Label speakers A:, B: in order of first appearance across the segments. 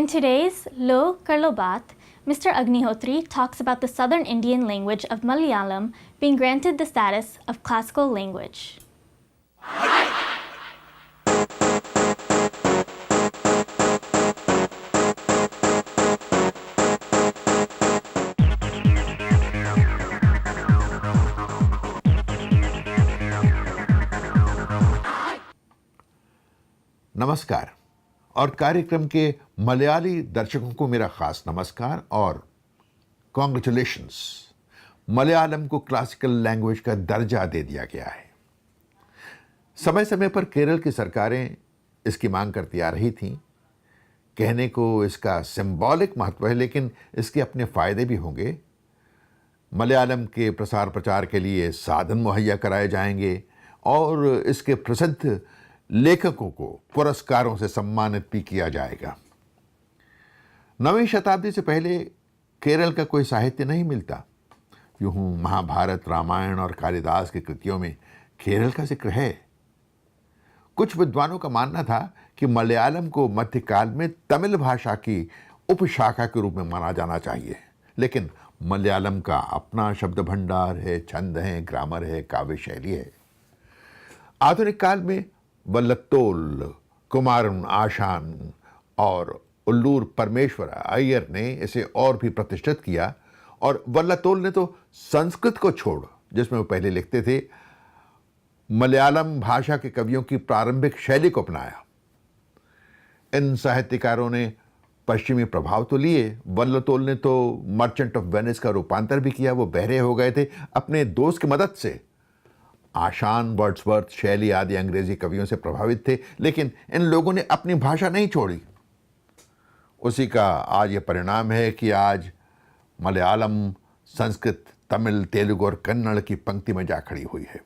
A: In today's Lo Karlobat, Mr. Agnihotri talks about the southern Indian language of Malayalam being granted the status of classical language.
B: नमस्कार और कार्यक्रम के मलयाली दर्शकों को मेरा खास नमस्कार और कॉन्ग्रेचुलेशंस। मलयालम को क्लासिकल लैंग्वेज का दर्जा दे दिया गया है। समय समय पर केरल की सरकारें इसकी मांग करती आ रही थीं। कहने को इसका सिंबॉलिक महत्व है, लेकिन इसके अपने फायदे भी होंगे। मलयालम के प्रसार प्रचार के लिए साधन मुहैया कराए जाएंगे और इसके प्रसिद्ध लेखकों को पुरस्कारों से सम्मानित भी किया जाएगा। 9वीं शताब्दी से पहले केरल का कोई साहित्य नहीं मिलता। यूं महाभारत, रामायण और कालिदास की कृतियों में केरल का जिक्र है। कुछ विद्वानों का मानना था कि मलयालम को मध्यकाल में तमिल भाषा की उपशाखा के रूप में माना जाना चाहिए, लेकिन मलयालम का अपना शब्द भंडार है, छंद है, ग्रामर है, काव्य शैली है। आधुनिक काल में वल्लतोल, कुमारन आशान और उल्लूर परमेश्वर अय्यर ने इसे और भी प्रतिष्ठित किया, और वल्लतोल ने तो संस्कृत को छोड़, जिसमें वो पहले लिखते थे, मलयालम भाषा के कवियों की प्रारंभिक शैली को अपनाया। इन साहित्यकारों ने पश्चिमी प्रभाव तो लिए। वल्लतोल ने तो मर्चेंट ऑफ वेनिस का रूपांतर भी किया। वो बहरे हो गए थे अपने दोस्त की मदद से। आशान, वर्ड्सवर्थ, शैली आदि अंग्रेजी कवियों से प्रभावित थे, लेकिन इन लोगों ने अपनी भाषा नहीं छोड़ी। उसी का आज यह परिणाम है कि आज मलयालम संस्कृत, तमिल, तेलुगु और कन्नड़ की पंक्ति में जा खड़ी हुई है।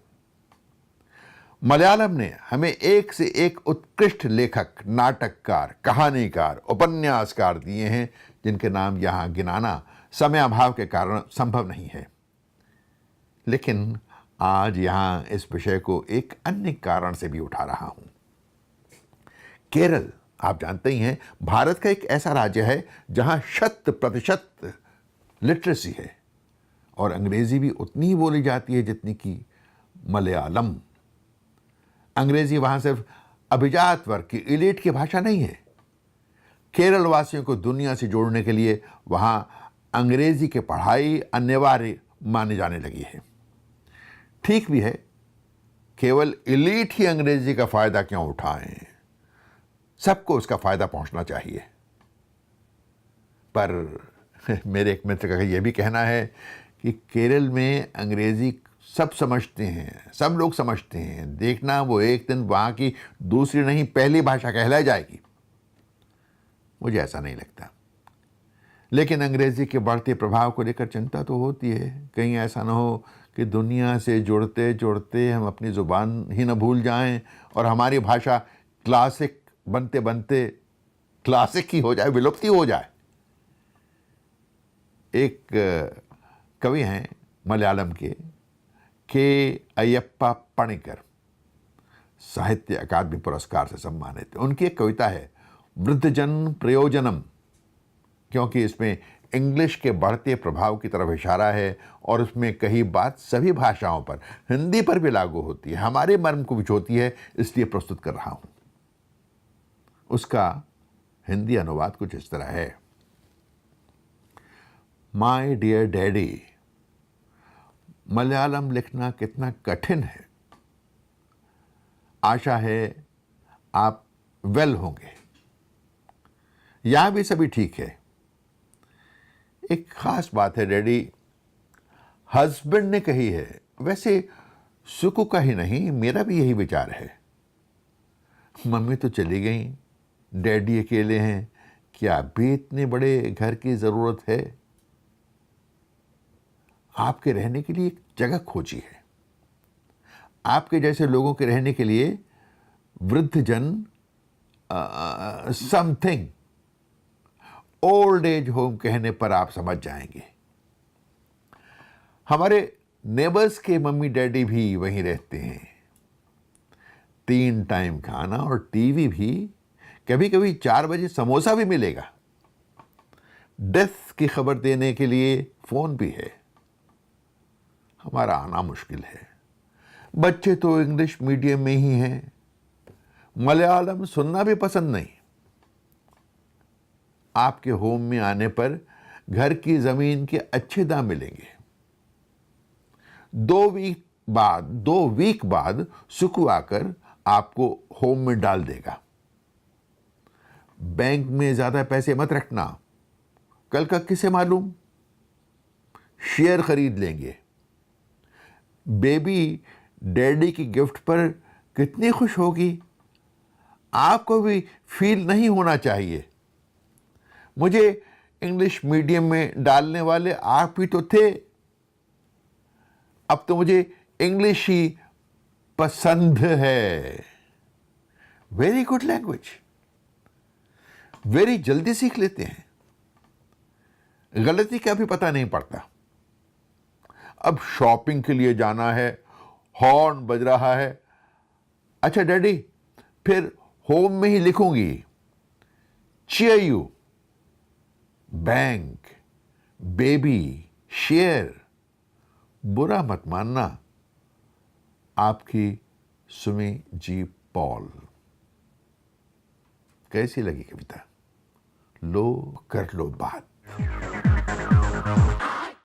B: मलयालम ने हमें एक से एक उत्कृष्ट लेखक, नाटककार, कहानीकार, उपन्यासकार दिए हैं, जिनके नाम यहाँ गिनाना समयाभाव के कारण संभव नहीं है। लेकिन आज यहां इस विषय को एक अन्य कारण से भी उठा रहा हूं। केरल, आप जानते ही हैं, भारत का एक ऐसा राज्य है जहां 100% लिटरेसी है, और अंग्रेजी भी उतनी ही बोली जाती है जितनी कि मलयालम। अंग्रेजी वहां सिर्फ अभिजात वर्ग की, एलीट की भाषा नहीं है। केरल वासियों को दुनिया से जोड़ने के लिए वहां अंग्रेजी की पढ़ाई अनिवार्य मानी जाने लगी है। ठीक भी है, केवल एलीट ही अंग्रेजी का फायदा क्यों उठाएं? सबको उसका फायदा पहुंचना चाहिए। पर मेरे एक मित्र का यह भी कहना है कि केरल में अंग्रेजी सब समझते हैं, सब लोग समझते हैं। देखना, वो एक दिन वहां की दूसरी नहीं पहली भाषा कहलाई जाएगी। मुझे ऐसा नहीं लगता, लेकिन अंग्रेजी के बढ़ते प्रभाव को लेकर चिंता तो होती है। कहीं ऐसा ना हो कि दुनिया से जुड़ते जुड़ते हम अपनी ज़ुबान ही न भूल जाएं और हमारी भाषा क्लासिक बनते बनते क्लासिक ही हो जाए, विलुप्ति हो जाए। एक कवि हैं मलयालम के अयप्पा पणिकर, साहित्य अकादमी पुरस्कार से सम्मानित। उनकी एक कविता है, वृद्धजन प्रयोजनम, क्योंकि इसमें इंग्लिश के बढ़ते प्रभाव की तरफ इशारा है और उसमें कही बात सभी भाषाओं पर, हिंदी पर भी लागू होती है, हमारे मर्म को बिछोती है, इसलिए प्रस्तुत कर रहा हूं। उसका हिंदी अनुवाद कुछ इस तरह है। माय डियर डैडी, मलयालम लिखना कितना कठिन है। आशा है आप वेल होंगे। यहां भी सभी ठीक है। एक खास बात है डैडी, हस्बैंड ने कही है। वैसे सुकु का ही नहीं, मेरा भी यही विचार है। मम्मी तो चली गई, डैडी अकेले हैं। क्या भी इतने बड़े घर की जरूरत है? आपके रहने के लिए एक जगह खोजी है। आपके जैसे लोगों के रहने के लिए वृद्धजन समथिंग ओल्ड एज होम कहने पर आप समझ जाएंगे। हमारे नेबर्स के मम्मी डैडी भी वहीं रहते हैं। 3 टाइम खाना और टीवी भी, कभी कभी 4 बजे समोसा भी मिलेगा। डेथ की खबर देने के लिए फ़ोन भी है। हमारा आना मुश्किल है। बच्चे तो इंग्लिश मीडियम में ही हैं, मलयालम सुनना भी पसंद नहीं। आपके होम में आने पर घर की ज़मीन के अच्छे दाम मिलेंगे। 2 वीक बाद सुकू आकर आपको होम में डाल देगा। बैंक में ज़्यादा पैसे मत रखना, कल का किसे मालूम, शेयर खरीद लेंगे। बेबी डैडी की गिफ्ट पर कितनी खुश होगी, आपको भी फील नहीं होना चाहिए। मुझे इंग्लिश मीडियम में डालने वाले आप ही तो थे। अब तो मुझे इंग्लिश ही पसंद है। वेरी गुड लैंग्वेज, वेरी जल्दी सीख लेते हैं, गलती का भी पता नहीं पड़ता। अब शॉपिंग के लिए जाना है, हॉर्न बज रहा है। अच्छा डैडी, फिर होम में ही लिखूंगी cheer you. Bank, baby, share, बुरा मत मानना। आपकी सुमी जी पॉल। कैसी लगी कविता? लो कर लो बात।